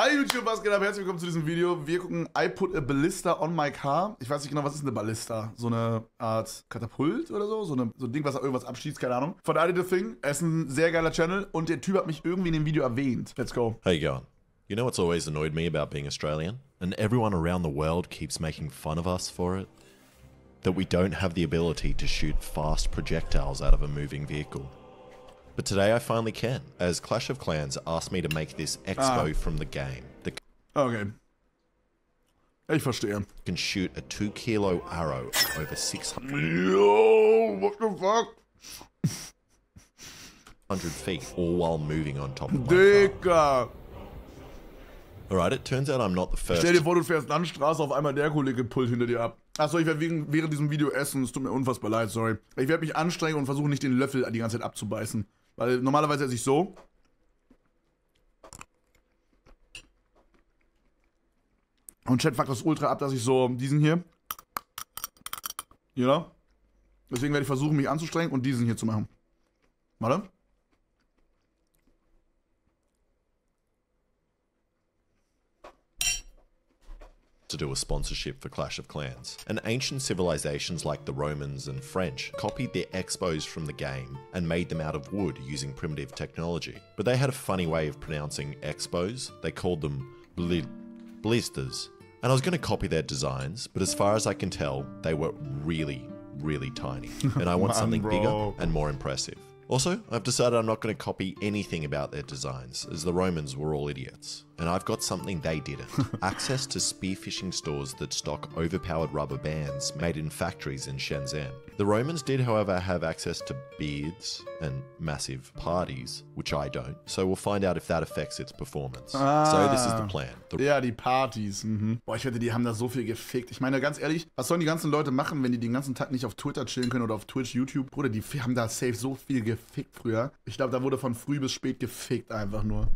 Hi YouTube, was geht ab? Herzlich willkommen zu diesem Video. Wir gucken I put a ballista on my car. Ich weiß nicht genau, was ist eine Ballista? So eine Art Katapult oder so? So ein Ding, was irgendwas abschießt, keine Ahnung. Von IdidAThing. Er ist ein sehr geiler Channel und der Typ hat mich irgendwie in dem Video erwähnt. Let's go. How you going? You know what's always annoyed me about being Australian? And everyone around the world keeps making fun of us for it? That we don't have the ability to shoot fast projectiles out of a moving vehicle. But today I finally can, as Clash of Clans asked me to make this expo from the game. Okay. Ich verstehe. Can shoot a 2-kilo arrow over 600 Yo, what the fuck? feet, all while moving on top of my car. Digga. Alright, it turns out I'm not the first. Stell dir vor, du fährst Landstraße, auf einmal der Kollege pullt hinter dir ab. Achso, ich werde während diesem Video essen, es tut mir unfassbar leid, sorry. Ich werde mich anstrengen und versuchen, nicht den Löffel die ganze Zeit abzubeißen. Weil normalerweise esse ich so. Und Chat fuckt das ultra ab, dass ich so diesen hier. You know? Deswegen werde ich versuchen, mich anzustrengen und diesen hier zu machen. Warte. To do a sponsorship for Clash of Clans. And ancient civilizations like the Romans and French copied their expos from the game and made them out of wood using primitive technology. But they had a funny way of pronouncing expos. They called them blisters. And I was going to copy their designs, but as far as I can tell, they were really, really tiny. And I want something bigger and more impressive. Also, I've decided I'm not going to copy anything about their designs, as the Romans were all idiots. And I've got something they didn't. Access to spearfishing stores that stock overpowered rubber bands made in factories in Shenzhen. The Romans did, however, have access to beards and massive parties, which I don't. So we'll find out if that affects its performance. So this is the plan. Ja, die Partys. Boah, ich wette, die haben da so viel gefickt. Ich meine, ganz ehrlich, was sollen die ganzen Leute machen, wenn die den ganzen Tag nicht auf Twitter chillen können oder auf Twitch, YouTube? Bruder, die haben da safe so viel gefickt früher. Ich glaube, da wurde von früh bis spät gefickt einfach nur.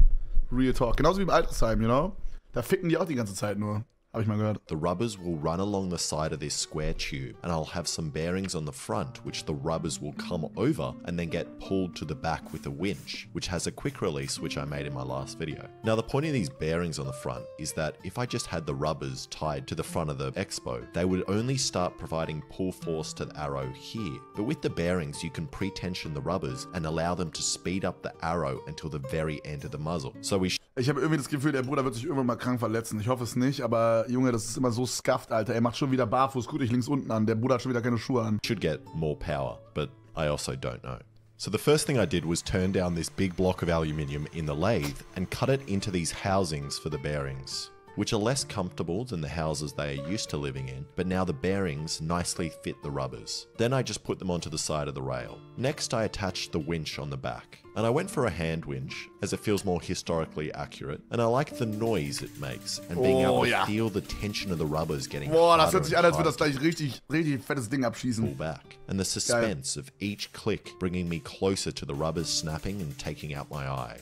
Real Talk. Genauso wie im Altersheim, you know? Da ficken die auch die ganze Zeit nur. Habe ich mal gehört. The rubbers will run along the side of this square tube, and I'll have some bearings on the front, which the rubbers will come over and then get pulled to the back with a winch, which has a quick release, which I made in my last video. Now, the point of these bearings on the front is that if I just had the rubbers tied to the front of the expo, they would only start providing pull force to the arrow here. But with the bearings, you can pre-tension the rubbers and allow them to speed up the arrow until the very end of the muzzle. So Ich habe irgendwie das Gefühl, der Bruder wird sich irgendwann mal krank verletzen. Ich hoffe es nicht, aber Junge, das ist immer so scuffed, Alter. Er macht schon wieder barfuß. Guck dich links unten an. Der Bruder hat schon wieder keine Schuhe an. Should get more power, but I also don't know. So the first thing I did was turn down this big block of aluminium in the lathe and cut it into these housings for the bearings, which are less comfortable than the houses they are used to living in, but now the bearings nicely fit the rubbers. Then I just put them onto the side of the rail. Next, I attached the winch on the back. And I went for a hand winch, as it feels more historically accurate, and I like the noise it makes, and being able to feel the tension of the rubbers getting Boah, das hört sich an, als würde das gleich richtig fettes Ding abschießen. Pull back, and the suspense of each click bringing me closer to the rubbers snapping and taking out my eye.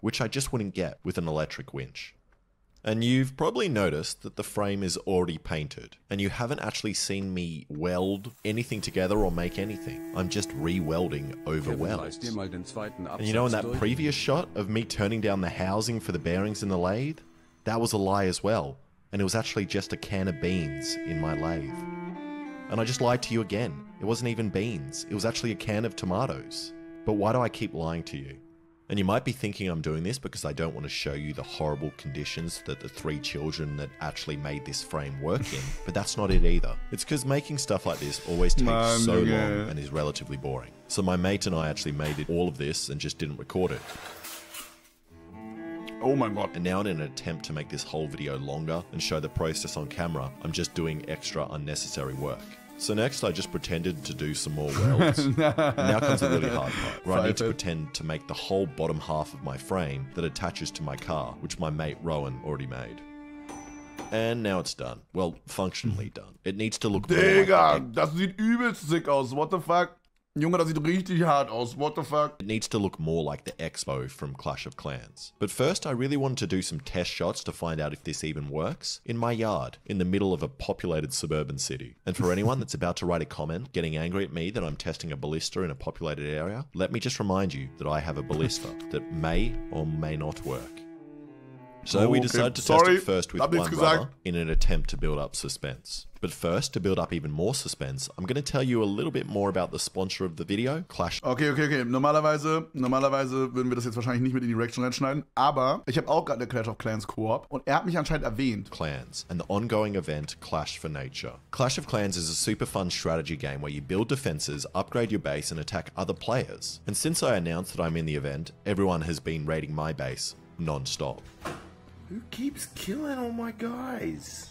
Which I just wouldn't get with an electric winch. And you've probably noticed that the frame is already painted, and you haven't actually seen me weld anything together or make anything. I'm just re-welding over welds. And you know, in that previous shot of me turning down the housing for the bearings in the lathe, that was a lie as well, and it was actually just a can of beans in my lathe. And I just lied to you again. It wasn't even beans, it was actually a can of tomatoes. But why do I keep lying to you? And you might be thinking I'm doing this because I don't want to show you the horrible conditions that the 3 children that actually made this frame work in, but that's not it either. It's because making stuff like this always takes so long and is relatively boring. So my mate and I actually made all of this and just didn't record it. Oh my god. And now in an attempt to make this whole video longer and show the process on camera, I'm just doing extra unnecessary work. So next I just pretended to do some more welds. And now comes the really hard part, where I need to pretend to make the whole bottom half of my frame that attaches to my car, which my mate Rowan already made. And now it's done. Well, functionally done. It needs to look more Digga, like das sieht übelst sick aus. What the fuck? Junge, das sieht richtig hart aus. What the fuck? It needs to look more like the Expo from Clash of Clans. But first, I really wanted to do some test shots to find out if this even works in my yard, in the middle of a populated suburban city. And for anyone that's about to write a comment getting angry at me that I'm testing a ballista in a populated area, let me just remind you that I have a ballista that may or may not work. So we decided to test it first with one rubber in an attempt to build up suspense. But first, to build up even more suspense, I'm going to tell you a little bit more about the sponsor of the video, Clash. Okay. Normalerweise würden wir das jetzt wahrscheinlich nicht mit in die Reaction reinschneiden, aber ich habe auch gerade eine Clash of Clans Koop und er hat mich anscheinend erwähnt. Clans and the ongoing event Clash for Nature. Clash of Clans is a super fun strategy game where you build defenses, upgrade your base, and attack other players. And since I announced that I'm in the event, everyone has been raiding my base non-stop. Who keeps killing all my guys?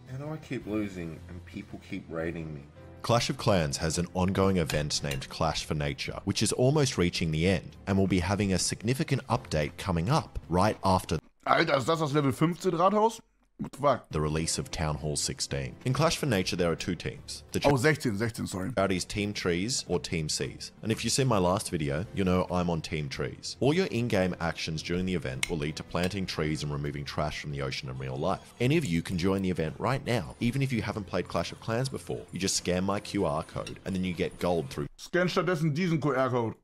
And I keep losing and people keep raiding me. Clash of Clans has an ongoing event named Clash for Nature, which is almost reaching the end and will be having a significant update coming up right after. Alter, ist das Level 15 Rathaus? What the fuck? The release of Town Hall 16. In Clash for Nature, there are two teams. The 16, sorry. Is Team Trees or Team Seas. And if you see my last video, you know I'm on Team Trees. All your in-game actions during the event will lead to planting trees and removing trash from the ocean in real life. Any of you can join the event right now, even if you haven't played Clash of Clans before. You just scan my QR code and then you get gold through. Scan stattdessen diesen QR-Code.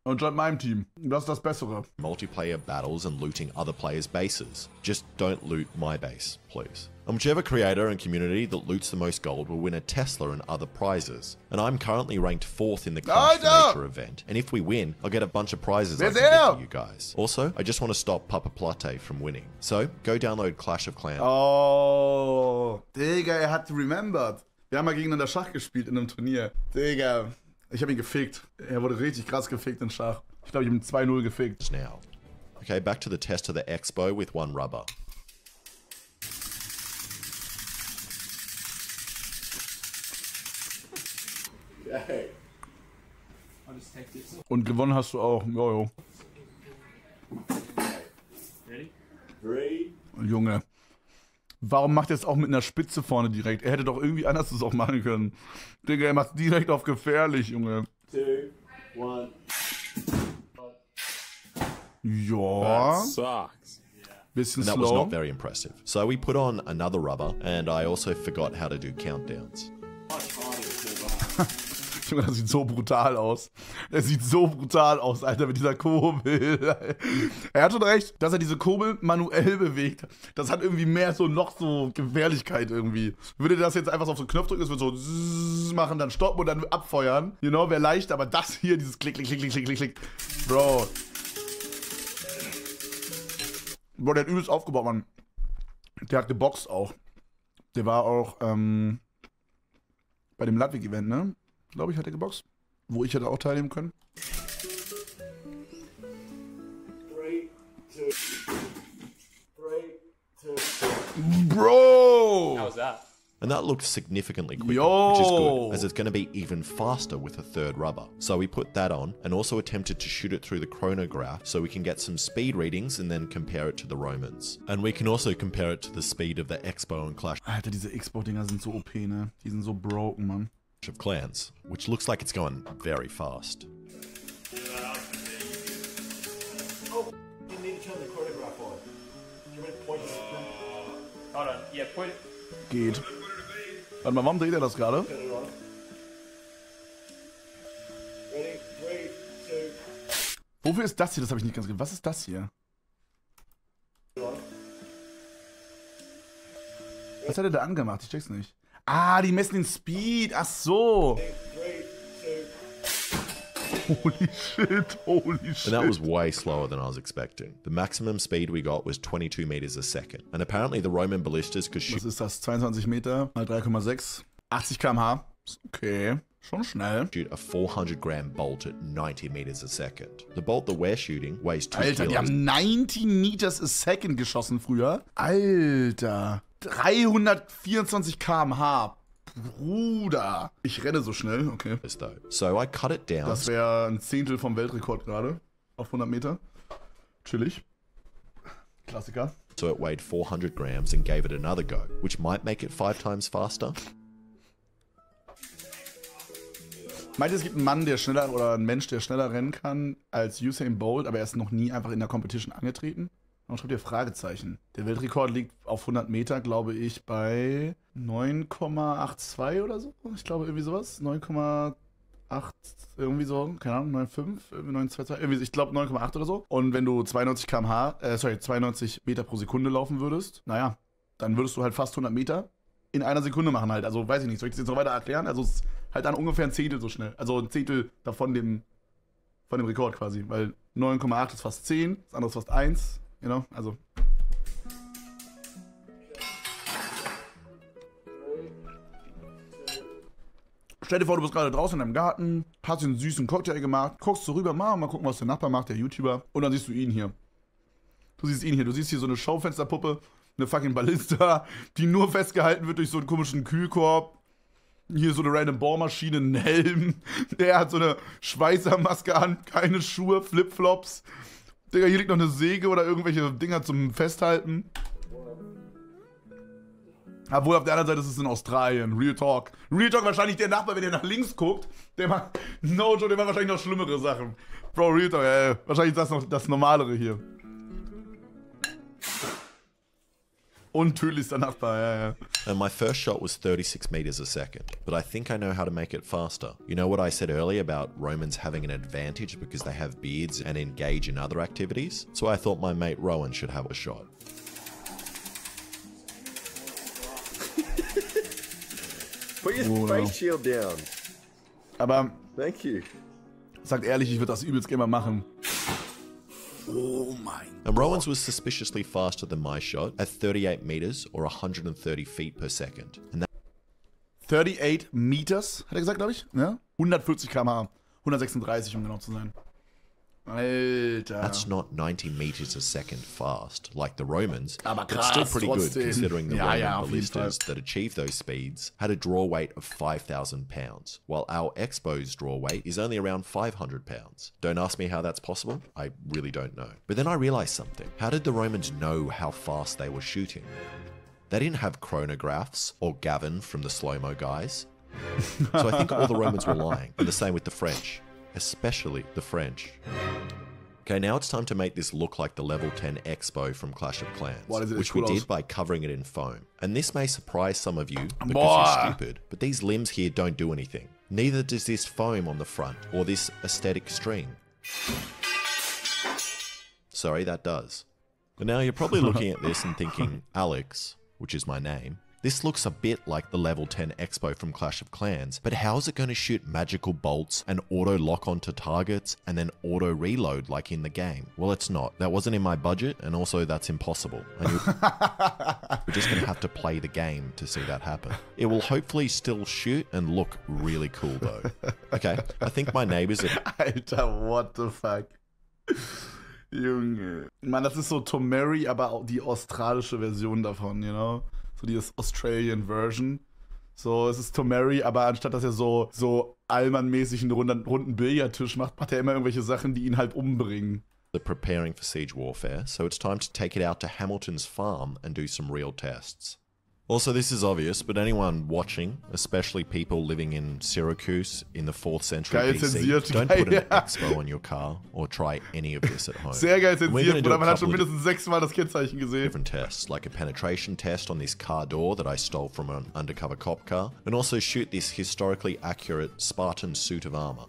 Und join meinem Team. Das ist das Bessere. Multiplayer battles and looting other players' bases. Just don't loot my base, please. And whichever creator and community that loots the most gold will win a Tesla and other prizes. And I'm currently ranked 4th in the Clash for Nature event. And if we win, I'll get a bunch of prizes I can give to you guys. Also, I just want to stop Papaplatte from winning. So, go download Clash of Clans. Oh, Digga, er hat remembered. Wir haben mal gegeneinander Schach gespielt in einem Turnier. Digga. Ich habe ihn gefickt. Er wurde richtig krass gefickt in Schach. Ich glaube, ich habe ihn 2-0 gefickt. Now. Okay, back to the test of the Expo with one rubber. Und gewonnen hast du auch. Jojo. Ready? 3. Junge. Warum macht er es auch mit einer Spitze vorne direkt? Er hätte doch irgendwie anders das auch machen können. Digga, er macht direkt auf gefährlich, Junge. 2, 1. Ja. That sucks. Bisschen And that slow. was not very impressive. So we put on another rubber, and I also forgot how to do countdowns. Junge, das sieht so brutal aus. Das sieht so brutal aus, Alter, mit dieser Kurbel. Er hat schon recht, dass er diese Kurbel manuell bewegt. Das hat irgendwie mehr so noch so Gefährlichkeit irgendwie. Würde das jetzt einfach so auf so einen Knopf drücken, es würde so zzz machen, dann stoppen und dann abfeuern. You know, wäre leicht, aber das hier, dieses Klick, Klick, Klick, Klick, Klick, Klick. Bro. Bro, der hat übelst aufgebaut, Mann. Der hat geboxt auch. Der war auch bei dem Ludwig-Event, ne? Glaube ich, hat er geboxt. Wo ich hätte auch teilnehmen können. 3, 2. 3, 2. Bro! How was that? And that looked significantly quicker, Yo! which is good, as it's going to be even faster with a third rubber. So we put that on, and also attempted to shoot it through the chronograph so we can get some speed readings and then compare it to the Romans. And we can also compare it to the speed of the Expo and Clash Alter, diese Expo-Dinger sind so OP, ne? Die sind so broken, Mann. of Clans, which looks like it's going very fast. Oh, you need to turn the chronograph on. Do you want to point it? Hold on. Yeah, point it. Geht. Warte mal, warum dreht er das gerade? Turn it on. Ready? 3, 2. Wofür ist das hier? Das habe ich nicht ganz gesehen. Was ist das hier? Was hat er da angemacht? Ich check's nicht. Ah, die messen den Speed. Ach so. 3, 2. Holy shit. Holy shit. And that was way slower than I was expecting. The maximum speed we got was 22 meters a second. And apparently the Roman ballistas could shoot Was ist das? 22 Meter mal 3,6. 80 km/h. Okay. Schon schnell. a 400-gram bolt at 90 meters a second. The bolt that we're shooting weighs 2 Alter, die kilos. haben 90 meters a second geschossen früher. Alter. 324 km/h. Bruder. Ich renne so schnell, okay. Though. So I cut it down. Das wäre ein Zehntel vom Weltrekord gerade. Auf 100 Meter. Chillig. Klassiker. So it weighed 400 grams and gave it another go, which might make it 5 times faster. Meint ihr, es gibt einen Mann, der schneller oder einen Mensch, der schneller rennen kann als Usain Bolt, aber er ist noch nie einfach in der Competition angetreten? Und schreibt ihr Fragezeichen. Der Weltrekord liegt auf 100 Meter, glaube ich, bei 9,82 oder so. Ich glaube, irgendwie sowas. 9,8, irgendwie so, keine Ahnung, 9,5, 9,22, irgendwie, ich glaube 9,8 oder so. Und wenn du 92 Meter pro Sekunde laufen würdest, naja, dann würdest du halt fast 100 Meter in einer Sekunde machen halt. Also, weiß ich nicht, soll ich das jetzt noch weiter erklären? Also, es ist halt dann ungefähr ein Zehntel so schnell. Also, ein Zehntel davon von dem Rekord quasi. Weil 9,8 ist fast 10, das andere ist fast 1. Genau, also. Stell dir vor, du bist gerade draußen in deinem Garten, hast dir einen süßen Cocktail gemacht, guckst so rüber, mal gucken, was der Nachbar macht, der YouTuber. Und dann siehst du ihn hier. Du siehst hier so eine Schaufensterpuppe, eine fucking Ballista, die nur festgehalten wird durch so einen komischen Kühlkorb. Hier so eine random Bohrmaschine, einen Helm. Der hat so eine Schweißermaske an, keine Schuhe, Flipflops. Digga, hier liegt noch eine Säge oder irgendwelche Dinger zum Festhalten. Obwohl auf der anderen Seite ist es in Australien. Real Talk. Real Talk wahrscheinlich der Nachbar, wenn ihr nach links guckt, der macht, no joke, der macht wahrscheinlich noch schlimmere Sachen. Bro, Real Talk, wahrscheinlich das noch das Normalere hier. Untödlichster Nachbar, And my first shot was 36 meters a second, but I think I know how to make it faster. You know what I said earlier about Romans having an advantage because they have beards and engage in other activities? So I thought my mate Rowan should have a shot. Put your face shield down. Aber, Thank you. sagt ehrlich, ich würde das übelst gerne mal machen. Oh mein Gott. And Rowan's was suspiciously faster than my shot at 38 meters or 130 feet per second. And 38 Meters, hat er gesagt, glaube ich. Ja? 140 km/h. 136, um genau zu sein. Alter. that's not 90 meters a second fast, like the Romans, Aber but still krass, pretty good trotzdem. considering the Ja, Roman ja, auf jeden ballistas that achieve those speeds had a draw weight of 5,000 pounds, while our Expo's draw weight is only around 500 pounds. Don't ask me how that's possible, I really don't know. But then I realized something. How did the Romans know how fast they were shooting? They didn't have chronographs or Gavin from the slow-mo guys. So I think all the Romans were lying, and the same with the French. Especially the French. Okay, now it's time to make this look like the level 10 Expo from Clash of Clans, What is it? which we Cool. did by covering it in foam. And this may surprise some of you because Boah. you're stupid, but these limbs here don't do anything. Neither does this foam on the front or this aesthetic string. Sorry, that does. But now you're probably looking at this and thinking, Alex, which is my name, this looks a bit like the level 10 Expo from Clash of Clans, but how is it going to shoot magical bolts and auto lock onto targets and then auto reload like in the game? Well, it's not. That wasn't in my budget, and also that's impossible. And we're just going to have to play the game to see that happen. It will hopefully still shoot and look really cool though. Okay, I think my neighbors are... Alter, what the fuck? Junge. Mann, das ist so Tom Mary, aber auch die australische Version davon, you know? So die Australian Version. So, es ist Tom Mary, aber anstatt dass er so Allmann-mäßig einen runden Billardtisch macht, macht er immer irgendwelche Sachen, die ihn halt umbringen. preparing for siege warfare, so it's time to take it out to Hamilton's farm and do some real tests. Also, this is obvious, but anyone watching, especially people living in Syracuse in the 4th century Geil BC, zensiert, don't geil, put an ja. expo on your car or try any of this at home. Sehr geil We're gonna zensiert, do oder a man hat schon couple of mindestens 6-mal das Kennzeichen gesehen. different tests, like a penetration test on this car door that I stole from an undercover cop car, and also shoot this historically accurate Spartan suit of armor.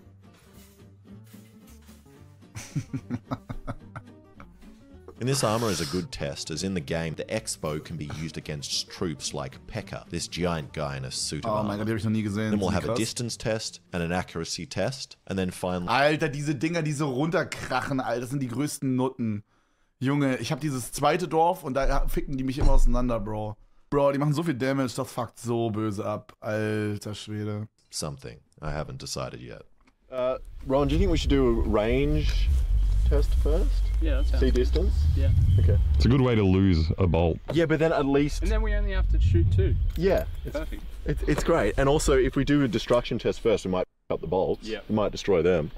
And this armor is a good test, as in the game, the Expo can be used against troops like Pekka, this giant guy in a suit of Oh armor. mein Gott, die hab ich noch nie gesehen. Then we'll have a Krass. distance test and an accuracy test, and then finally... Alter, diese Dinger, die so runterkrachen, Alter, das sind die größten Nutten. Junge, ich hab dieses zweite Dorf und da ficken die mich immer auseinander, Bro. Bro, die machen so viel Damage, das fuckt so böse ab. Alter Schwede. something. I haven't decided yet. Ron, do you think we should do a range test first? Yeah, that sounds See good. distance? Yeah. Okay. It's a good way to lose a bolt. Yeah, but then at least... And then we only have to shoot 2. Yeah. Perfect. It's great. And also, if we do a destruction test first, we might pick up the bolts. Yeah. We might destroy them.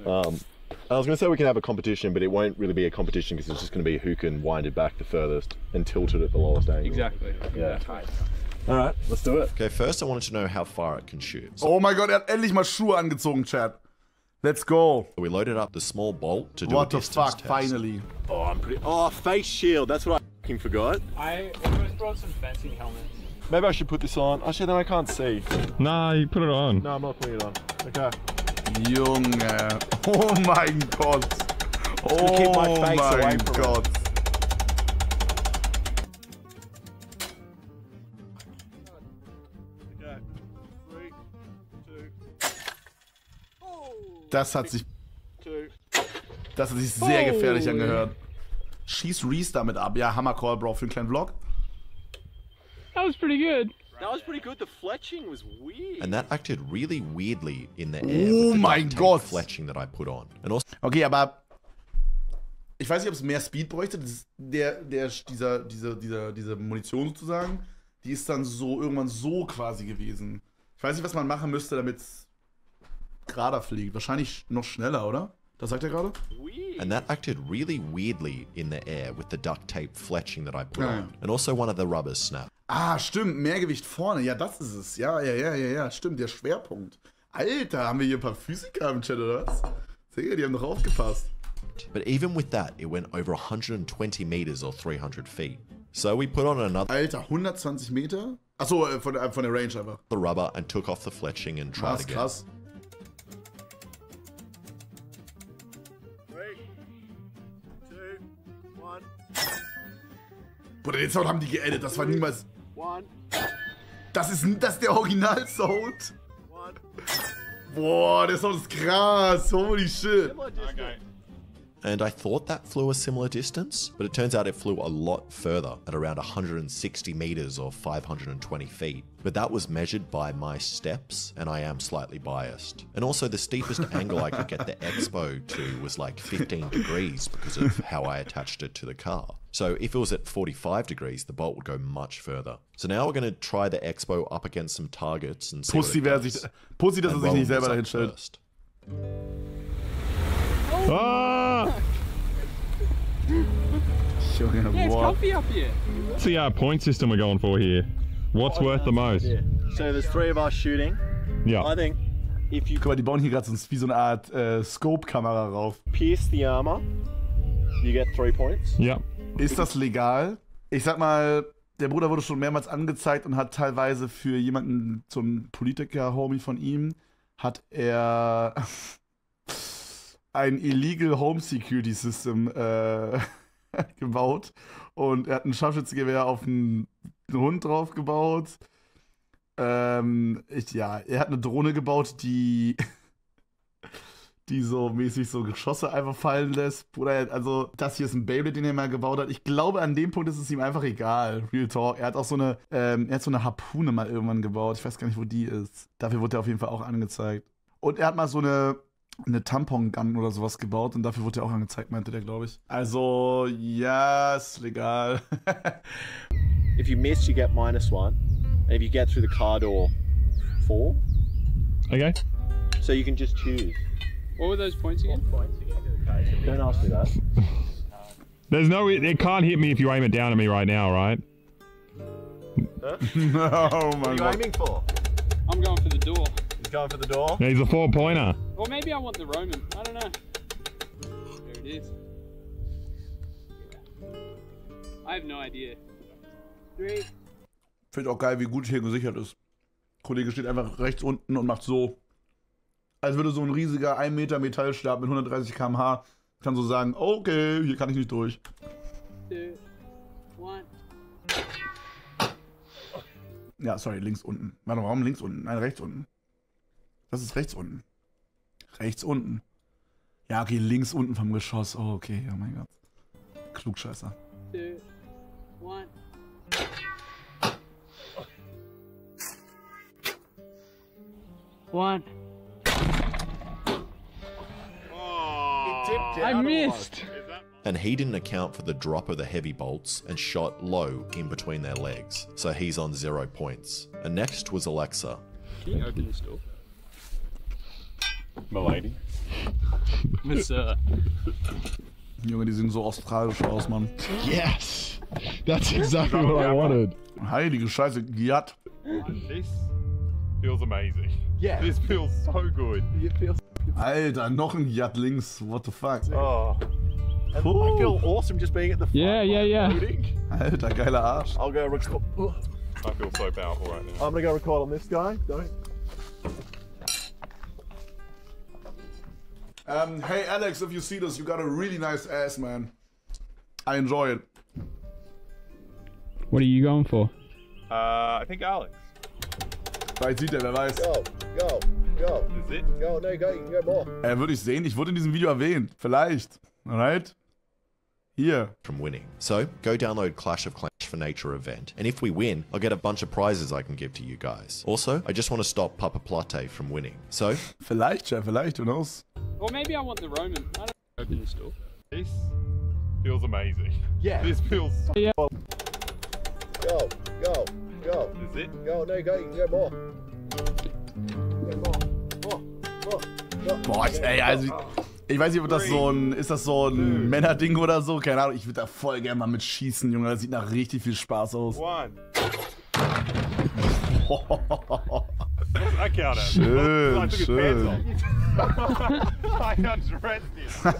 I was going to say we can have a competition, but it won't really be a competition because it's just going to be who can wind it back the furthest and tilt it at the lowest angle. Exactly. Yeah. Tight. Alright, let's do it. Okay, first I wanted to know how far it can shoot. So Oh mein Gott, er hat endlich mal Schuhe angezogen, Chat. Let's go. we loaded up the small bolt to do What a the distance fuck, test. finally. Oh, I'm pretty. Oh, face shield. That's what I fucking forgot. I almost brought some fencing helmets. Maybe I should put this on. Actually, then I can't see. Nah, you put it on. No, I'm not putting it on. Okay. Junge. Oh mein Gott. keep Oh my face away mein from it. Gott. Okay. 3, 2. Das hat sich, 2. das hat sich sehr gefährlich angehört. Schieß Reese damit ab. Ja, Hammercall, Bro, für einen kleinen Vlog. That was pretty good. That was pretty good. The fletching was weird. And that acted really weirdly in the air Oh with the mein duct tape Gott. fletching that I put on. And also Okay, aber ich weiß nicht, ob es mehr Speed bräuchte. Das ist diese Munition sozusagen, die ist dann so irgendwann so quasi gewesen. Ich weiß nicht, was man machen müsste, damit es gerader fliegt. Wahrscheinlich noch schneller, oder? Das sagt er gerade? and that acted really weirdly in the air with the duct tape fletching that I put Ja, ja. on. And also one of the rubbers snapped. Ah, stimmt, Mehrgewicht vorne. Ja, das ist es. Ja, stimmt, der Schwerpunkt. Alter, haben wir hier ein paar Physiker im Chat, oder was? Digga, die haben doch aufgepasst. But even with that, it went over 120 meters or 300 feet. So we put on another Alter, 120 Meter? Achso, von der Range einfach. rubber and took off the fletching and tried Krass, again. krass. 3, 2, 1. Bruder, den Sound haben die geedit, das war niemals... 1. Das ist der Original-Sound. 1. Boah, der Sound ist krass. Holy shit. Okay. And I thought that flew a similar distance, but it turns out it flew a lot further at around 160 meters or 520 feet. But that was measured by my steps, and I am slightly biased. And also the steepest angle I could get the expo to was like 15 degrees because of how I attached it to the car. So if it was at 45 degrees, the bolt would go much further. So now we're going to try the expo up against some targets and see what Pussy, it does. Pussy, dass er And sich roll nicht selber this dahin up stellt. first. Ah! Junge, Yeah, it's boah. comfy up here. What's the point system we're going for here? What's worth the most? Yeah. So there's 3 of us shooting. Yeah. I think if you Guck mal, die bauen hier gerade so wie so eine Art Scope-Kamera rauf. pierce the armor, you get 3 points. Yeah. Ist das legal? Ich sag mal, der Bruder wurde schon mehrmals angezeigt und hat teilweise für jemanden, so einen Politiker-Homie von ihm, hat er ein Illegal Home Security System gebaut. Und er hat ein Scharfschützengewehr auf einen Hund drauf gebaut. Er hat eine Drohne gebaut, die so mäßig so Geschosse einfach fallen lässt. Bruder, also das hier ist ein Beyblade, den er mal gebaut hat. Ich glaube, an dem Punkt ist es ihm einfach egal. Real Talk. Er hat auch so eine Harpune mal irgendwann gebaut. Ich weiß gar nicht, wo die ist. Dafür wurde er auf jeden Fall auch angezeigt. Und er hat mal so eine Tampon-Gun oder sowas gebaut und dafür wurde er auch angezeigt, meinte der, glaube ich. Also, ja, ist legal. If you miss, you get -1. And if you get through the car door, 4. Okay. So you can just choose. What were those points again? Don't ask me that. There's no. It can't hit me if you aim it down at me right now, right? Oh mein What are you Gott. aiming for? I'm going for the door. He's going for the door. Yeah, he's a 4-pointer. Or maybe I want the Roman. I don't know. There it is. I have no idea. 3. Finde auch geil, wie gut hier gesichert ist. Kollege steht einfach rechts unten und macht so. Als würde so ein riesiger 1 Meter Metallstab mit 130 km/h kann so sagen, okay, hier kann ich nicht durch. 2, 1. Ja, sorry, links unten. Warte, warum links unten? Nein, rechts unten. Das ist rechts unten. Rechts unten. Ja, okay, links unten vom Geschoss. Oh, okay, oh mein Gott. Klugscheißer. 2, 1. One. I missed. And he didn't account for the drop of the heavy bolts and shot low in between their legs, so he's on 0 points. And next was Alexa. Can you open this door? Milady. Miss, Junge, die sehen so australisch aus, Mann. Yes! That's exactly what I wanted. Heilige Scheiße, Giat. This feels amazing. Yeah. This feels so good. Alter, noch ein Giat links. What the fuck? Oh. And I feel awesome just being at the front. Yeah. Alter, geiler Arsch. I'll go record. I feel so powerful right now. I'm gonna go record on this guy. Don't. Hey Alex, if you see this, you got a really nice ass, man. I enjoy it. What are you going for? I think Alex. Vielleicht sieht er, wer weiß. Go. Is it? Go, no, go, you can go more. Würde ich sehen, ich wurde in diesem Video erwähnt. Vielleicht. Alright? Hier. From winning. So, go download Clash of Clans for Nature event, and if we win, I'll get a bunch of prizes I can give to you guys. Also, I just want to stop Papaplatte from winning. So, Vielleicht, Chef, vielleicht, who knows? Or maybe I want the Roman. I don't open the store. This feels amazing. Yeah. This feels so... Go. Is it? Go, no, go, you can go more. More. Boah, ey, also ich weiß nicht, ob das so ein, ist das so ein Männerding oder so? Keine Ahnung, ich würde da voll gerne mal mit schießen, Junge. Das sieht nach richtig viel Spaß aus. One. I count it. Schön, I took his schön. pants off. I undressed him. I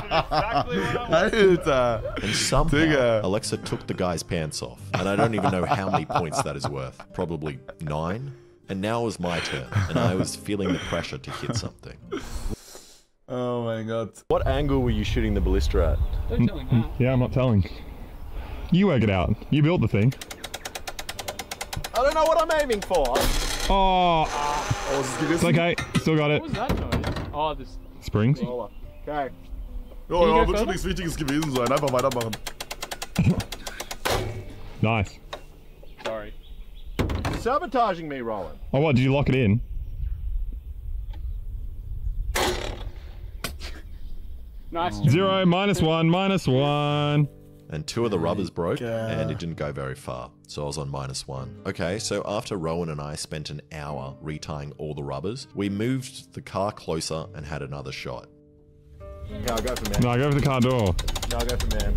did exactly what I wanted. Alter. and somehow, Digga. Alexa took the guy's pants off, and I don't even know how many points that is worth. Probably 9. And now it was my turn, and I was feeling the pressure to hit something. Oh mein Gott. What angle were you shooting the ballista at? Don't tell him that. Yeah, I'm not telling. You work it out. You built the thing. I don't know what I'm aiming for. Oh, Oh, ist es it's gerissen? okay. Still got it. What was that noise? Oh, this. Springs. Okay. Ja, you ja, go wird schon further? nichts Wichtiges gewesen sein. Einfach weitermachen. Nice. Sorry. Sabotaging me, Roland. Oh, what? Did you lock it in? Nice. 0, -1. And 2 of the rubbers broke, and it didn't go very far, so I was on -1. Okay, so after Rowan and I spent an hour retying all the rubbers, we moved the car closer and had another shot. Yeah, I'll go for man. No, go for the car door. No, I'll go for man.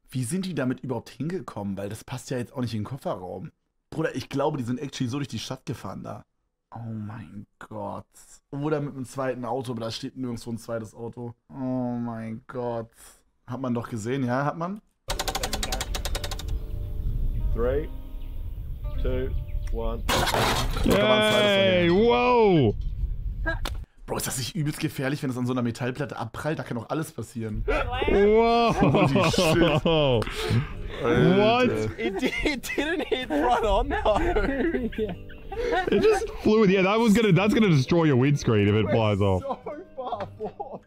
Wie sind die damit überhaupt hingekommen? Weil das passt ja jetzt auch nicht in den Kofferraum. Bruder, ich glaube, die sind actually so durch die Stadt gefahren da. Oh mein Gott. Oder mit einem zweiten Auto, aber da steht nirgendwo ein zweites Auto. Oh mein Gott. Hat man doch gesehen, ja? Hat man? 3, 2, 1. Yay! Whoa! Bro, ist das nicht übelst gefährlich, wenn das an so einer Metallplatte abprallt? Da kann doch alles passieren. Whoa! Holy shit. What? It didn't hit front on though. It just flew. Yeah, that's gonna destroy your windscreen if it flies off. So far forward.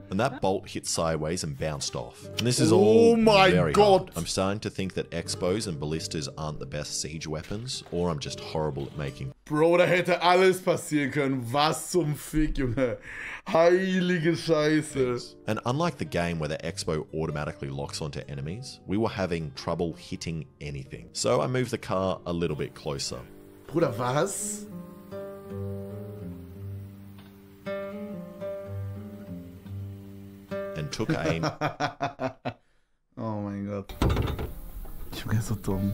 And that bolt hit sideways and bounced off. And this is Oh all my very God. hard. I'm starting to think that Expos and Ballistas aren't the best siege weapons, or I'm just horrible at making. Bro, da hätte alles passieren können. Was zum Fick, Junge. Heilige Scheiße. And unlike the game where the Expo automatically locks onto enemies, we were having trouble hitting anything. So I moved the car a little bit closer. Bruder, was? And took aim. Oh mein Gott. Junge, so dumm.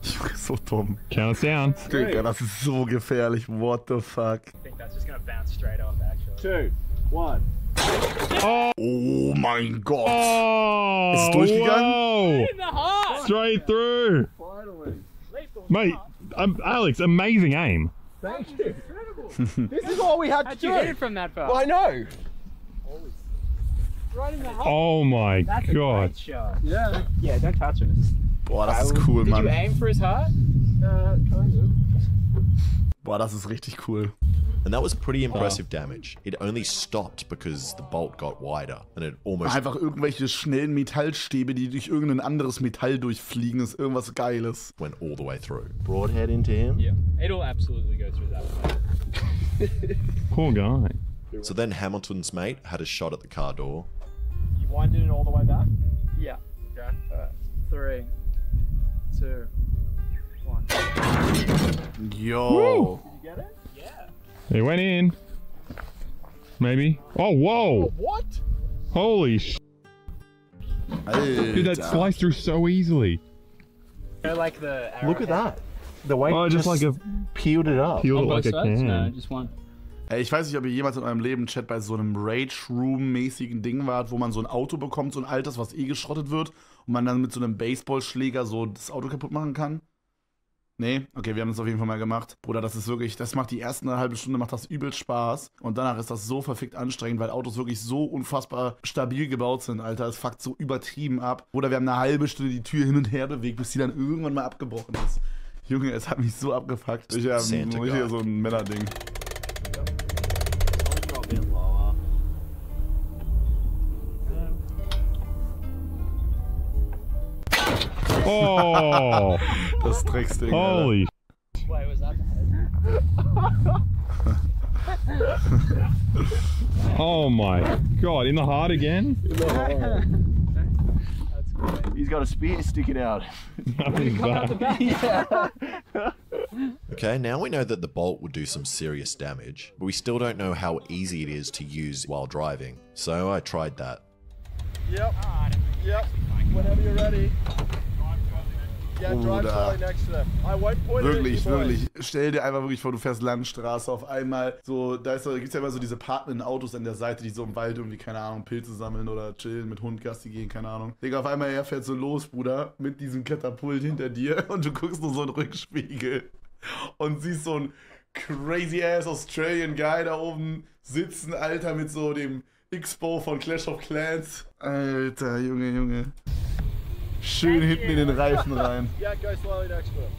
Junge, so dumm. Count us down. Digga, das ist so gefährlich. What the fuck? I think that's just gonna bounce straight off, actually. 2, 1. Oh mein Gott. Oh! Ist es durchgegangen? Whoa! In the heart! Straight through. Finally. Mate, Alex, amazing aim. Thank you. This is all we had to How'd do. you hit it from that far? I know. Right in the heart. Oh my That's a god. great shot. Yeah. Yeah, don't touch it. Boah, das ist cool, Did you Mann. aim for his heart? Kind of. Boah, das ist richtig cool. And that was pretty impressive damage. It only stopped because the bolt got wider and it almost Einfach irgendwelche schnellen Metallstäbe, die durch irgendein anderes Metall durchfliegen, ist irgendwas Geiles. went all the way through. Broadhead into him. Yeah. It'll absolutely go through that way. Poor guy. So then Hamilton's mate had a shot at the car door. You winded it all the way back? Yeah. Okay. 3, 2, 1. Yo. Did you get it? He went in. Maybe. Oh, whoa! What? Holy sh! Alter. Dude, that sliced through so easily. They're like the Look at that. The way Oh, it just like a peeled it up. peeled On it both like a sides? No, can. just one. Ey, ich weiß nicht, ob ihr jemals in eurem Leben Chat bei so einem Rage-Room-mäßigen Ding wart, wo man so ein Auto bekommt, so ein altes, was eh geschrottet wird und man dann mit so einem Baseballschläger so das Auto kaputt machen kann. Nee? Okay, wir haben das auf jeden Fall mal gemacht. Bruder, das ist wirklich, das macht die ersten eine halbe Stunde, macht das übel Spaß. Und danach ist das so verfickt anstrengend, weil Autos wirklich so unfassbar stabil gebaut sind, Alter. Es fuckt so übertrieben ab. Oder wir haben eine halbe Stunde die Tür hin und her bewegt, bis die dann irgendwann mal abgebrochen ist. Junge, es hat mich so abgefuckt. Ich habe hier so ein Männerding. Oh! Das Drecksding. Holy! Wait, was that? Oh my god! In the heart again? He's got a spear sticking out. Nothing's bad. Okay, now we know that the bolt would do some serious damage, but we still don't know how easy it is to use while driving. So I tried that. Yep. Yep. Whenever you're ready. Yeah, drive slowly next to them. I won't point Wirklich, it at you, boys. wirklich. Stell dir einfach wirklich vor, du fährst Landstraße auf einmal. So, da gibt's ja immer so diese parkenden Autos an der Seite, die so im Wald irgendwie, keine Ahnung, Pilze sammeln oder chillen, mit Hund Gassi gehen, keine Ahnung. Digga, auf einmal er fährt so los, Bruder, mit diesem Katapult hinter dir und du guckst nur so einen Rückspiegel und siehst so einen crazy-ass Australian Guy da oben sitzen, Alter, mit so dem X-Bow von Clash of Clans. Alter, Junge, Junge. Schön hinten in den Reifen rein. Yeah, go slowly next to him.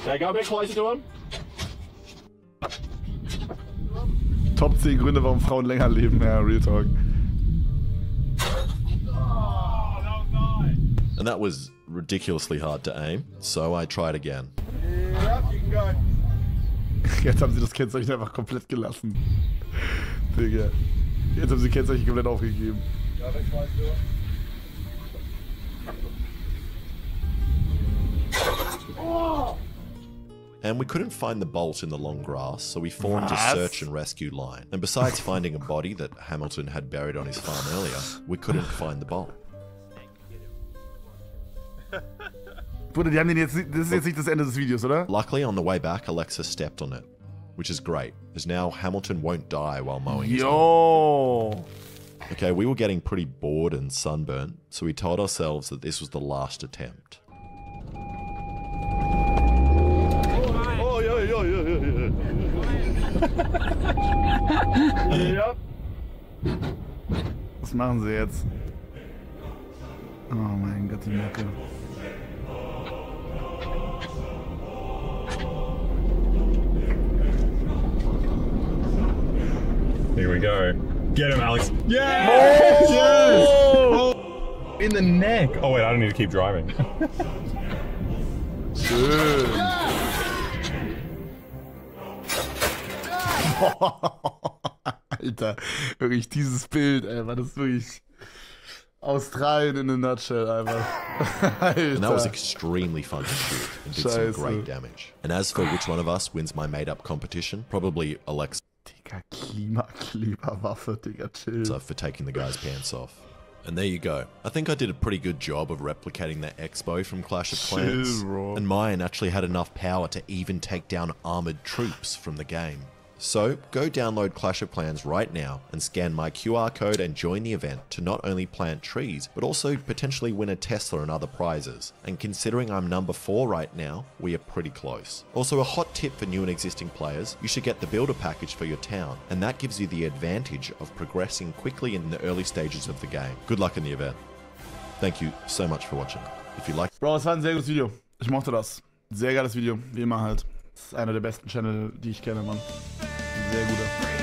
Okay, go a bit closer to him. Top 10 Gründe, warum Frauen länger leben. Ja, Real Talk. And that was ridiculously hard to aim, so I tried again. Yep, you can go. Jetzt haben sie das Kennzeichen einfach komplett gelassen. Digga. Jetzt haben sie Kennzeichen komplett aufgegeben. Go a bit closer to him. And we couldn't find the bolt in the long grass, so we formed a search and rescue line. And besides finding a body that Hamilton had buried on his farm earlier, we couldn't find the bolt. Bruder, die haben den jetzt, das ist jetzt nicht das Ende des Videos, oder? Luckily, on the way back, Alexa stepped on it, which is great, as now Hamilton won't die while mowing his lawn. Yo! Okay, we were getting pretty bored and sunburnt, so we told ourselves that this was the last attempt. Oh, yeah, yeah, yeah, yeah, yeah. Yep. Was machen sie jetzt? Oh mein Gott, die Macke. Here we go. Get him, Alex. Yeah! Yes! Yes! Oh! In the neck. Oh wait, I don't need to keep driving. Schön. Alter, wirklich dieses Bild, ey, war das wirklich Australien in a nutshell einfach. And that was Alter. extremely fun to shoot and did some great damage. And as for which one of us wins my made-up competition, probably Alexa Digga, Klimakleberwaffe, Digga, chill. for taking the guy's pants off. And there you go. I think I did a pretty good job of replicating that expo from Clash of Clans. Bro. And mine actually had enough power to even take down armored troops from the game. So, go download Clash of Clans right now and scan my QR code and join the event to not only plant trees, but also potentially win a Tesla and other prizes. And considering I'm number 4 right now, we are pretty close. Also, a hot tip for new and existing players, you should get the builder package for your town, and that gives you the advantage of progressing quickly in the early stages of the game. Good luck in the event. Thank you so much for watching. If you like Bro, es war ein sehr gutes Video. Ich mochte das. Sehr geiles Video, wie immer halt. Das ist einer der besten Channel, die ich kenne, Mann. Sehr guter.